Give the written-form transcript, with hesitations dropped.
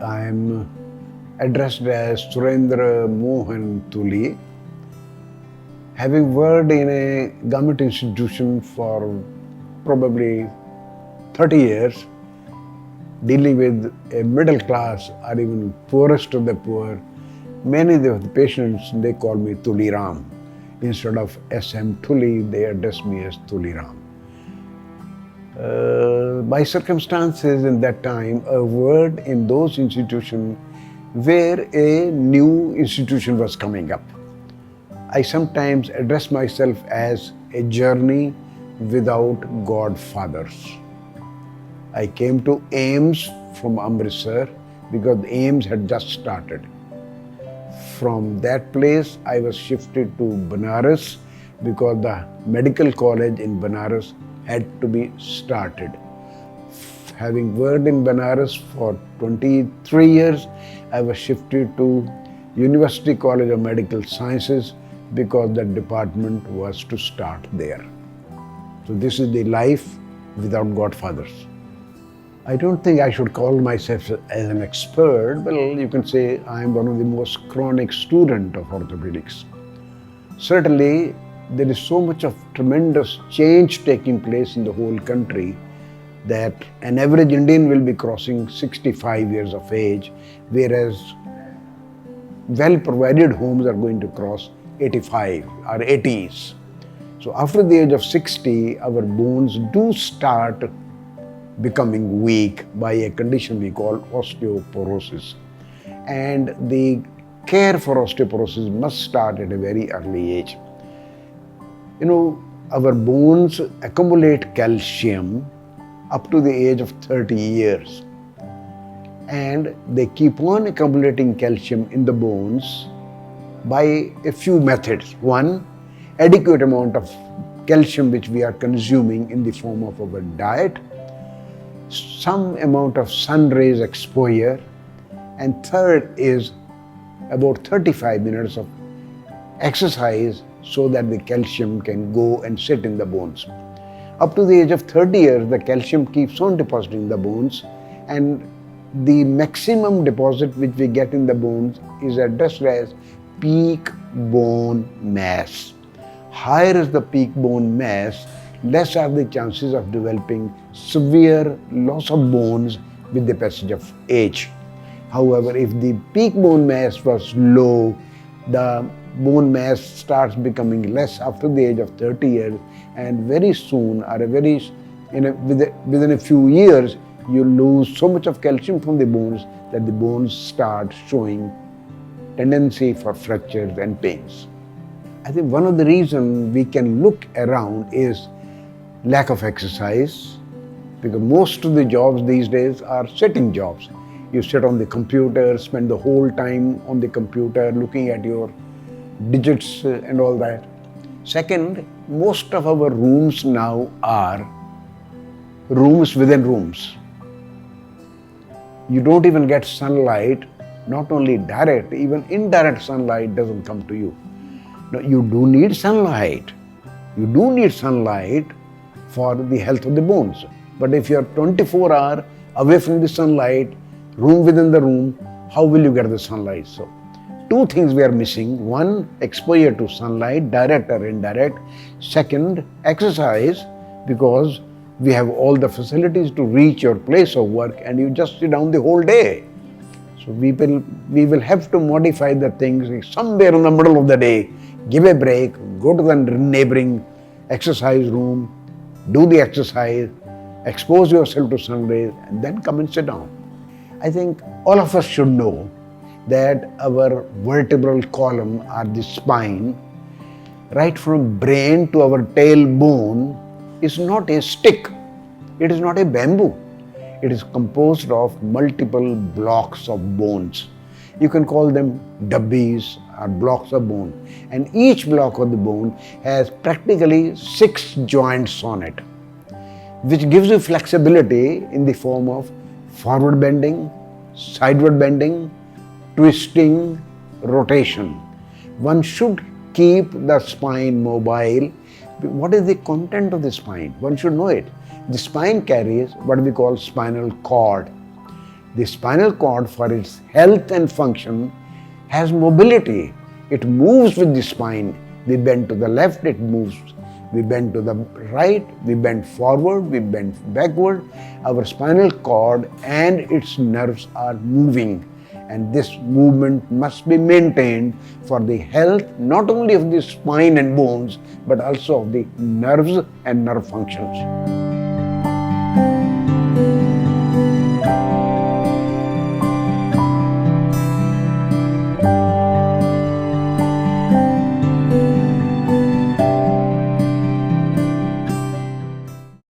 I am addressed as Surendra Mohan Tuli. Having worked in a government institution for probably 30 years, dealing with a middle class or even poorest of the poor, many of the patients, they call me Tuli Ram. Instead of SM Tuli, they address me as Tuli Ram. By circumstances in that time, a word in those institutions where a new institution was coming up. I sometimes address myself as a journey without godfathers. I came to AIIMS from Amritsar because AIIMS had just started. From that place, I was shifted to Banaras because the medical college in Banaras had to be started. Having worked in Banaras for 23 years, I was shifted to University College of Medical Sciences because the department was to start there. So this is the life without godfathers. I don't think I should call myself as an expert. Well, you can say I am one of the most chronic students of orthopedics. Certainly, there is so much of tremendous change taking place in the whole country that an average Indian will be crossing 65 years of age, whereas well-provided homes are going to cross 85 or 80s. So after the age of 60, our bones do start becoming weak by a condition we call osteoporosis. And the care for osteoporosis must start at a very early age. You know, our bones accumulate calcium up to the age of 30 years. And they keep on accumulating calcium in the bones by a few methods. One, adequate amount of calcium which we are consuming in the form of our diet, some amount of sun rays exposure, and third is about 35 minutes of exercise so that the calcium can go and sit in the bones. Up to the age of 30 years, the calcium keeps on depositing in the bones, and the maximum deposit which we get in the bones is addressed as peak bone mass. Higher is the peak bone mass, less are the chances of developing severe loss of bones with the passage of age. However, if the peak bone mass was low, the bone mass starts becoming less after the age of 30 years, and very soon, or within a few years, you lose so much of calcium from the bones that the bones start showing tendency for fractures and pains. I think one of the reasons we can look around is lack of exercise, because most of the jobs these days are sitting jobs. You sit on the computer, spend the whole time on the computer looking at your digits and all that. Second, most of our rooms now are rooms within rooms. You don't even get sunlight, not only direct, even indirect sunlight doesn't come to you. Now, you do need sunlight. You do need sunlight for the health of the bones. But if you're 24 hours away from the sunlight, room within the room, how will you get the sunlight? So, two things we are missing. One, exposure to sunlight, direct or indirect. Second, exercise, because we have all the facilities to reach your place of work and you just sit down the whole day. So we will have to modify the things somewhere in the middle of the day. Give a break, go to the neighboring exercise room, do the exercise, expose yourself to sun rays, and then come and sit down. I think all of us should know that our vertebral column or the spine, right from brain to our tailbone, is not a stick. It is not a bamboo. It is composed of multiple blocks of bones. You can call them dubbies or blocks of bone. And each block of the bone has practically 6 joints on it, which gives you flexibility in the form of forward bending, sideward bending, twisting, rotation. One should keep the spine mobile. What is the content of the spine? One should know it. The spine carries what we call spinal cord. The spinal cord, for its health and function, has mobility. It moves with the spine. We bend to the left, it moves. We bend to the right, we bend forward, we bend backward. Our spinal cord and its nerves are moving, and this movement must be maintained for the health not only of the spine and bones but also of the nerves and nerve functions.